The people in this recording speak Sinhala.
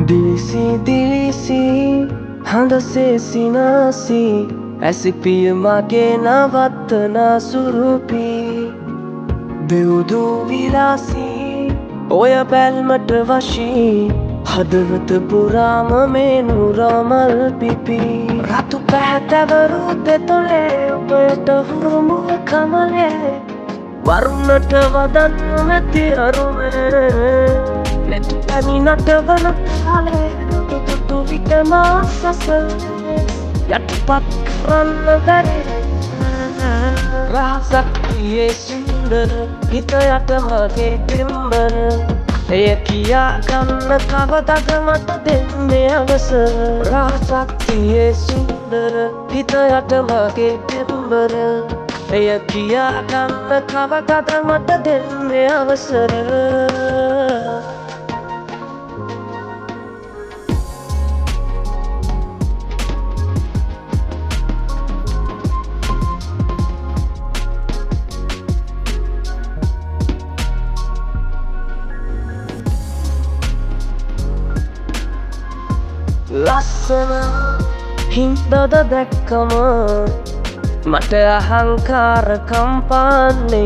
දිලිසි හඳසේ සිනාසී ඇසිපිය මගේ නවත්තනා සුරුපි දෙවුදු විලාසී ඔය බැල්මට වශී හදවත පුරාම මේ නුරමල් පිපි රතු පැහැතැවරු දෙතොලේ ඔබට හුරුමුව කමලේ වරුණට වදන්න මැති අරුමේ නැතු පැමි නටවන කාලේ තුතු විටම අස්සස යටපත් කරන්න බැරි රහසක් තියේ සුන්දර හිත යට මගේ පිම්බර එය කියා ගන්න කවදද මට දෙන්නේ අවසර රහසක් තියේ සුන්දර හිත යට මගේ පිම්බර එය කියා ගන්න කවදද මට දෙන්නේ අවසර ලස්සන හින්දද දැක්කම මට අහංකාර කම්පාන්නේ